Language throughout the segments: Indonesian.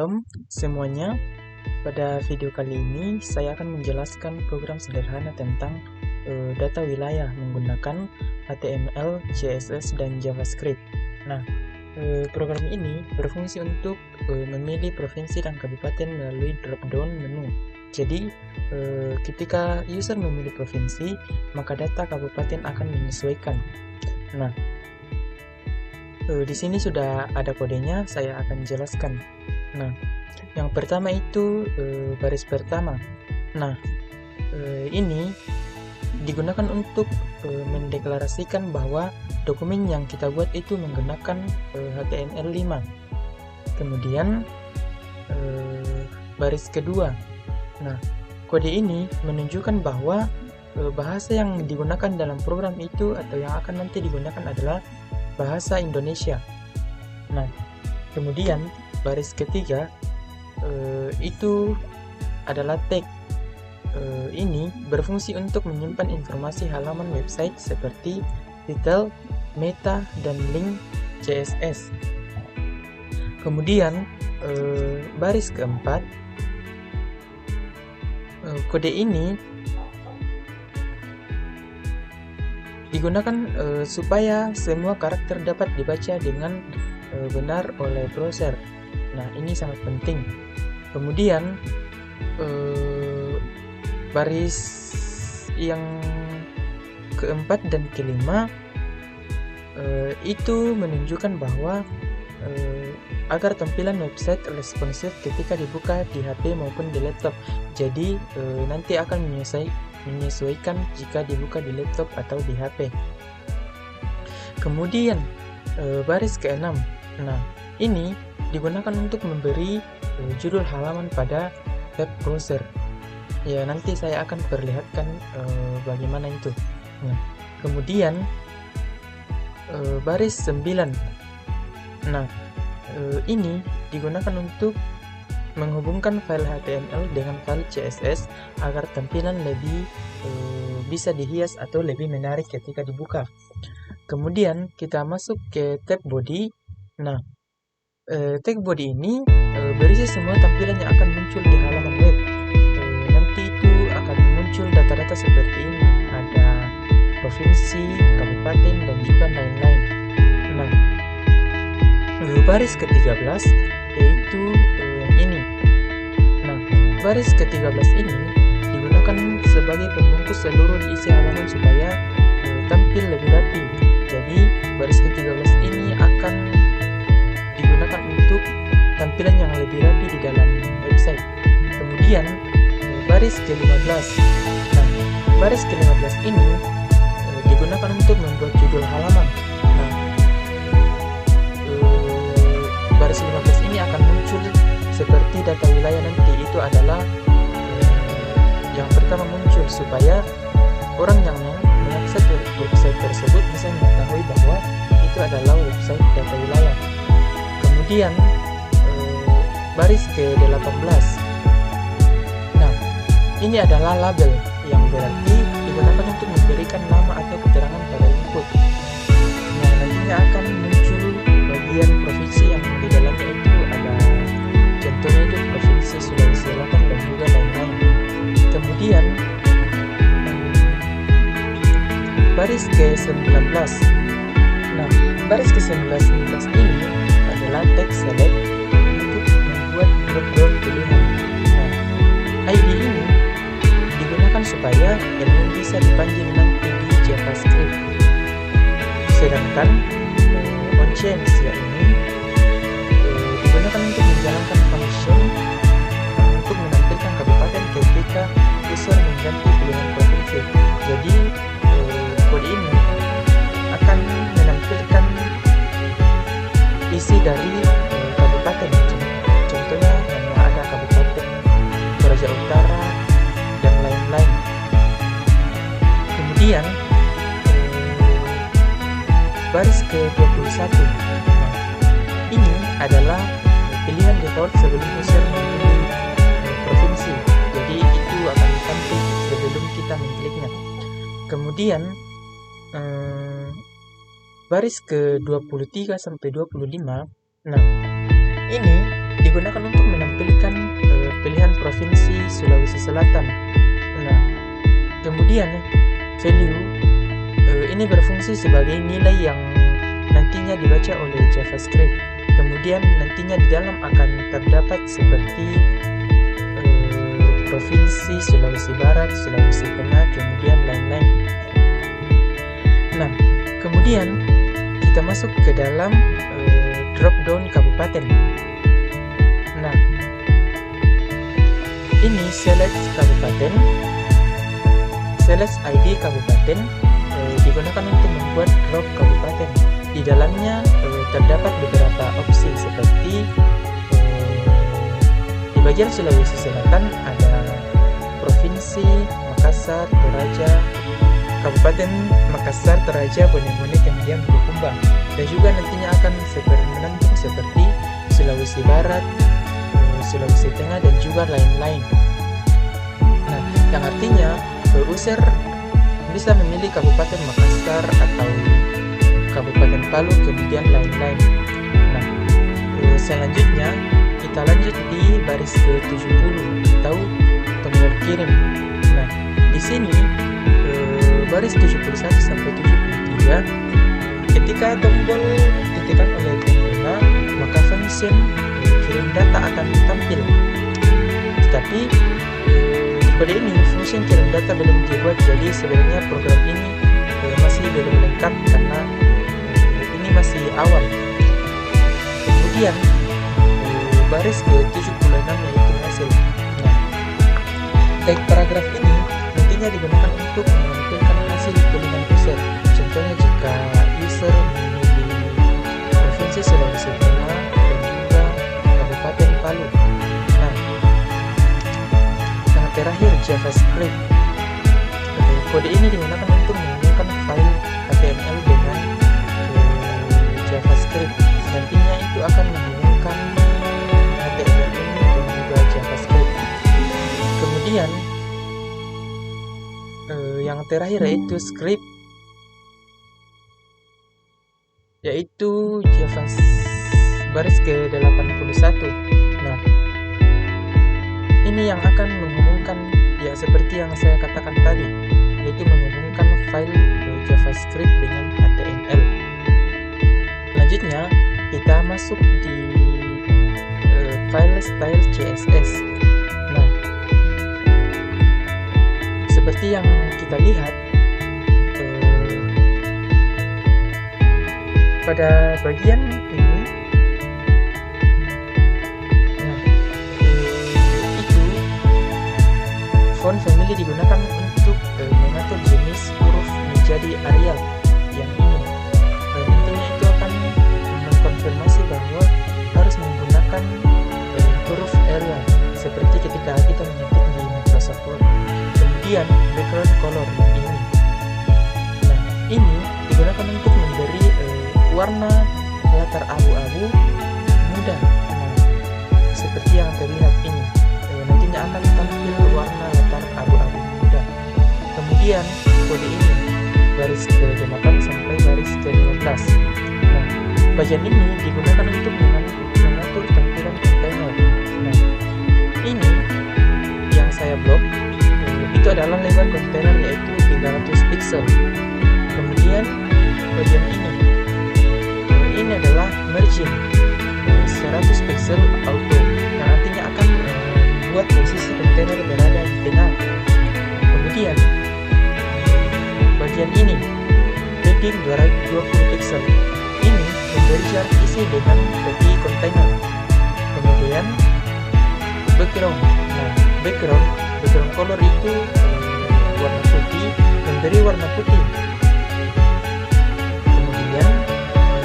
Shalom semuanya. Pada video kali ini saya akan menjelaskan program sederhana tentang data wilayah menggunakan HTML, CSS, dan JavaScript. Nah, program ini berfungsi untuk memilih provinsi dan kabupaten melalui drop-down menu. Jadi, ketika user memilih provinsi, maka data kabupaten akan menyesuaikan. Nah, di sini sudah ada kodenya, saya akan jelaskan. Nah, yang pertama itu baris pertama. Nah, ini digunakan untuk mendeklarasikan bahwa dokumen yang kita buat itu menggunakan HTML5. Kemudian baris kedua. Nah, kode ini menunjukkan bahwa bahasa yang digunakan dalam program itu atau yang akan nanti digunakan adalah bahasa Indonesia. Nah, kemudian baris ketiga itu adalah tag. Ini berfungsi untuk menyimpan informasi halaman website seperti title, meta, dan link CSS. Kemudian baris keempat, kode ini digunakan supaya semua karakter dapat dibaca dengan benar oleh browser. Nah, ini sangat penting. Kemudian baris yang keempat dan kelima itu menunjukkan bahwa agar tampilan website responsif ketika dibuka di HP maupun di laptop. Jadi nanti akan menyesuaikan jika dibuka di laptop atau di HP. Kemudian baris ke-6. Nah, ini digunakan untuk memberi judul halaman pada web browser. Ya, nanti saya akan perlihatkan bagaimana itu. Nah, kemudian baris 9. Nah, ini digunakan untuk menghubungkan file HTML dengan file CSS agar tampilan lebih bisa dihias atau lebih menarik ketika dibuka. Kemudian kita masuk ke tab body. Nah, tag body ini berisi semua tampilan yang akan muncul di halaman web. Nanti itu akan muncul data-data seperti ini, ada provinsi, kabupaten, dan juga lain-lain. Nah, baris ke-13 yaitu ini. Nah, baris ke-13 ini digunakan sebagai pembungkus seluruh isi halaman supaya tampil lebih rapi. Jadi, baris ke-13 ini akan digunakan untuk tampilan yang lebih rapi di dalam website. Kemudian, baris ke-15. Nah, baris ke-15 ini digunakan untuk membuat judul halaman. Nah, baris 15 ini akan muncul seperti data wilayah nanti. Itu adalah yang pertama muncul supaya orang yang mengakses website tersebut bisa mengetahui bahwa itu adalah website data wilayah. Kemudian baris ke-18. Nah, ini adalah label yang berarti digunakan untuk memberikan nama atau keterangan pada input. Nah, nantinya akan muncul bagian provinsi yang di dalamnya itu ada contohnya itu provinsi Sulawesi Selatan dan juga lain-lain. Kemudian baris ke-19. Nah, baris ke-19 ini adalah text select untuk membuat drop-down pilihan. Nah, ID ini digunakan supaya elemen bisa dipanggil nanti di JavaScript. Sedangkan onChange ini digunakan untuk menjalankan function untuk menampilkan kabupaten ketika user mengganti pilihan provinsi. Jadi kode ini akan menampilkan isi dari kabupaten. Contohnya hanya ada kabupaten Toraja Utara dan lain-lain. Kemudian baris ke-21. Nah, ini adalah pilihan default sebelum user memilih provinsi. Jadi itu akan ditampil sebelum kita mengkliknya. Kemudian baris ke-23 sampai 25. Nah, ini digunakan untuk menampilkan pilihan provinsi Sulawesi Selatan. Nah, kemudian value ini berfungsi sebagai nilai yang nantinya dibaca oleh JavaScript. Kemudian nantinya di dalam akan terdapat seperti provinsi Sulawesi Barat, Sulawesi Tengah, kemudian lain-lain. Nah, kemudian kita masuk ke dalam drop down kabupaten. Nah, ini select kabupaten, select ID kabupaten, digunakan untuk membuat drop kabupaten. Di dalamnya terdapat beberapa opsi seperti di bagian Sulawesi Selatan ada Provinsi Makassar, Toraja, Kabupaten Makassar, Toraja, Bone-Bone, kemudian Bulukumba. Dan juga nantinya akan menambung seperti Sulawesi Barat, Sulawesi Tengah, dan juga lain-lain. Nah, yang artinya user bisa memilih Kabupaten Makassar atau Kabupaten Palu, kemudian lain-lain. Nah, selanjutnya kita lanjut di baris ke-70 atau tombol kirim. Nah, di sini baris 71 sampai 73, ketika tombol ditekan oleh pengguna, maka function kirim data akan tampil. Tetapi di kode ini function kirim data belum dibuat, jadi sebenarnya program ini masih belum lengkap karena ini masih awal. Kemudian baris ke-76 yaitu hasil. Nah, tag paragraf ini nantinya digunakan untuk menampilkan hasil pilihan user. Contohnya jika user memilih Provinsi Sulawesi Tengah dan juga Kabupaten Palu. Nah, yang terakhir JavaScript. Kode ini digunakan untuk menghubungkan file HTML dengan JavaScript. Nantinya itu akan menghubungkan HTML ini dan juga JavaScript. Kemudian yang terakhir yaitu script, yaitu baris ke-81. Nah, ini yang akan menghubungkan, ya seperti yang saya katakan tadi, yaitu menghubungkan file JavaScript dengan HTML. Selanjutnya kita masuk di file style CSS. Nah, seperti yang kita lihat pada bagian ini, nah, itu font family digunakan untuk mengatur jenis huruf menjadi Arial. Yang ini nantinya itu akan mengkonfirmasi bahwa harus menggunakan huruf Arial seperti ketika kita mengetik di Microsoft Word. Kemudian background color yang ini. Nah, ini digunakan untuk memberi warna latar abu-abu muda. Nah, seperti yang terlihat ini, nantinya akan tampil warna latar abu-abu muda. Kemudian kode ini baris ke-8 sampai baris ke-15. Nah, bagian ini digunakan untuk mengatur tampilan kontainer. Nah, ini yang saya blok itu adalah lebar kontainer yaitu 300 pixel. Kemudian bagian ini adalah margin 100 pixel auto yang nantinya akan membuat posisi kontainer berada di tengah. Kemudian bagian ini padding 220 pixel, ini memberi jarak isi dengan bagi kontainer. Kemudian background. Nah, background color itu warna putih, memberi warna putih. Kemudian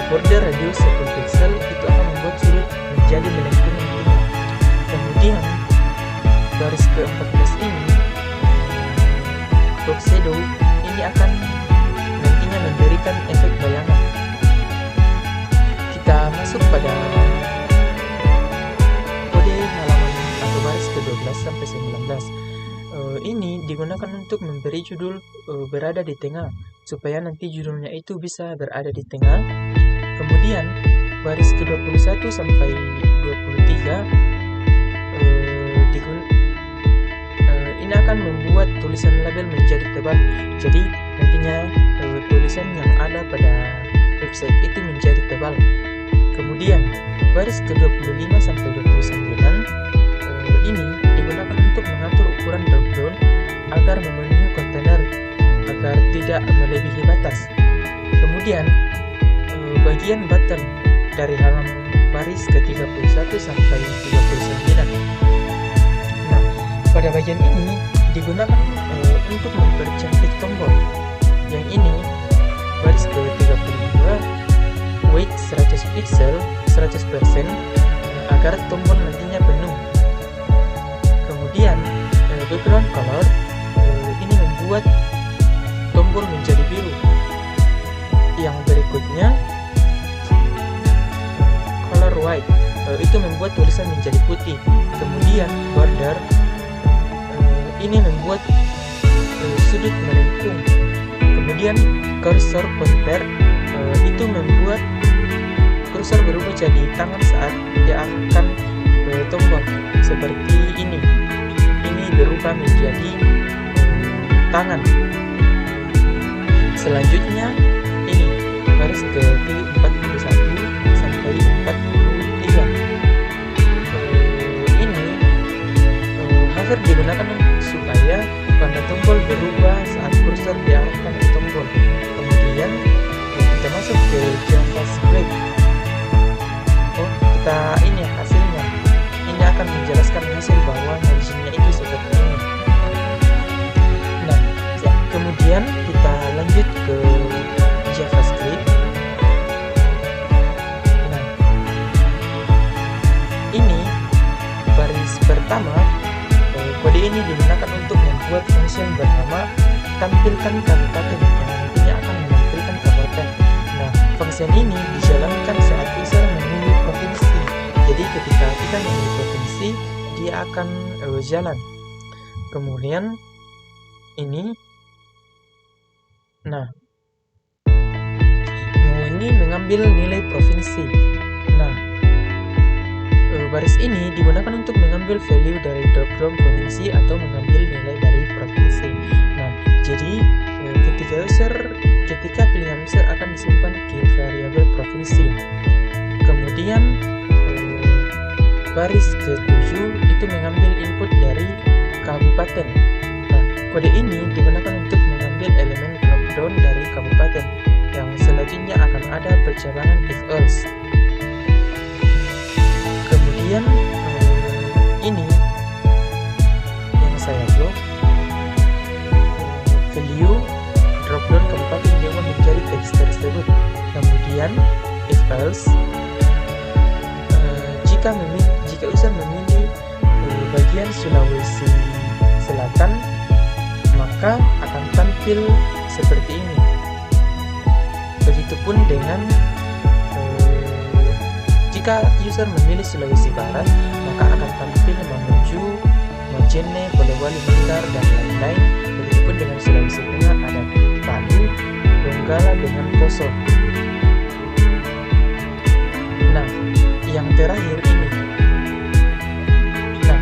border radius 10 pixel itu akan membuat sudut menjadi melengkung nantinya. Kemudian baris ke-14 ini box shadow, ini akan nantinya memberikan efek bayangan. Kita masuk pada kode halaman atau baris ke-12 sampai 19. Ini digunakan untuk memberi judul berada di tengah, supaya nanti judulnya itu bisa berada di tengah. Kemudian baris ke-21 sampai 23 juga ini akan membuat tulisan label menjadi tebal. Jadi nantinya tulisan yang ada pada website itu menjadi tebal. Kemudian baris ke-25 sampai 29 ini digunakan untuk mengatur ukuran drop-down agar memenuhi kontainer agar tidak melebihi batas. Kemudian bagian button dari halaman baris ke-31 sampai 39. Nah, pada bagian ini digunakan untuk mempercantik tombol. Yang ini baris ke-32 weight 100 pixel 100% agar tombol nantinya penuh. Kemudian background color ini membuat tombol menjadi biru. Yang berikutnya color white itu membuat tulisan menjadi putih. Kemudian border ini membuat sudut melengkung. Kemudian cursor pointer itu membuat kursor berubah jadi tangan saat diarahkan ke tombol seperti ini. Ini berubah menjadi tangan. Selanjutnya ini baris ke-41 sampai 43. Ini hover digunakan supaya warna tombol berubah saat kursor diarahkan ke tombol. Kemudian kita masuk ke JavaScript. Kita ini hasilnya. Ini akan menjelaskan hasil bahwa hasilnya itu seperti ini. Nah, kemudian kita lanjut ke JavaScript. Nah, ini baris pertama. Kode ini digunakan untuk membuat function bernama tampilkan kabupaten yang nantinya akan menampilkan kabupaten. Nah, function ini dijalankan saat user memilih provinsi. Jadi ketika kita memilih provinsi, dia akan jalan. Kemudian ini, nah, ini mengambil nilai provinsi. Nah, baris ini digunakan untuk mengambil value dari drop-down provinsi atau mengambil nilai dari provinsi. Nah, jadi ketika pilihan user akan disimpan ke variabel provinsi. Kemudian baris ke-7 itu mengambil input dari kabupaten. Nah, kode ini digunakan untuk mengambil elemen drop-down dari kabupaten. Yang selanjutnya akan ada percabangan if else. Kemudian ini yang saya blok value dropdown kabupaten Dewa menjadi teks tersebut. Kemudian if else jika user memilih bagian Sulawesi Selatan, maka akan tampil seperti ini. Begitupun dengan jika user memilih Sulawesi Barat, maka akan tampil Mamuju, Majene, Polewali Mandar, dan lain-lain. Begitupun dengan Sulawesi Tengah ada Palu, Donggala dengan Poso. Nah, yang terakhir ini. Nah,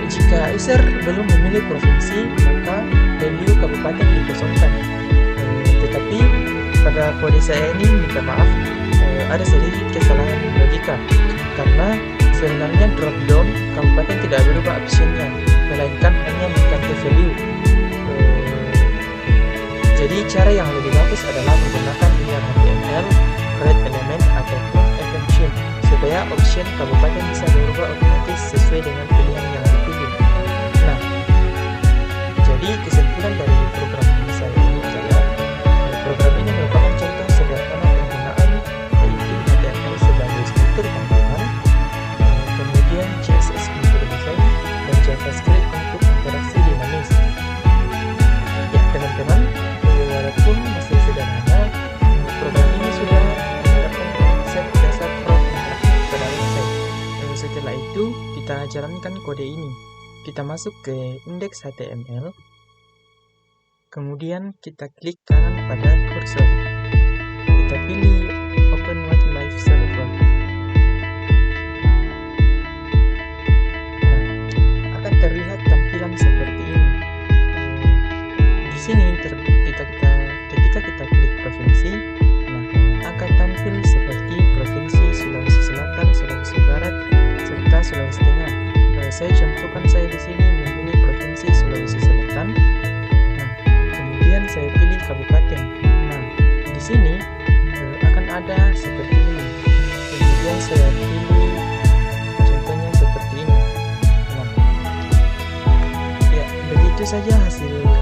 jika user belum memilih provinsi, maka value kabupaten dikosongkan. Tetapi pada kode saya ini minta maaf, ada sedikit kesalahan logika karena sebenarnya drop down kabupaten tidak berubah optionnya, melainkan hanya mengganti value. Jadi cara yang lebih bagus adalah menggunakan inner HTML, create element ataupun event chain supaya option kabupaten bisa berubah otomatis sesuai dengan pilihan yang dipilih. Nah, jadi kesimpulan dari program saya ini adalah program ini merupakan contoh sederhana penggunaan yaitu HTML sebagai struktur tampilan, kemudian CSS untuk desain, dan JavaScript untuk interaksi dinamis. Ya teman-teman, walaupun masih sederhana, program ini sudah menerapkan konsep dasar prompt interaktif pada website. Setelah itu kita jalankan kode ini. Kita masuk ke indeks HTML, kemudian kita klik kanan pada cursor. Kita pilih Open Wildlife Server. saya contohkan, saya di sini memilih provinsi Sulawesi Selatan. Nah, kemudian saya pilih kabupaten. Nah, di sini akan ada seperti ini. Kemudian saya pilih contohnya seperti ini. Nah, ya begitu saja hasil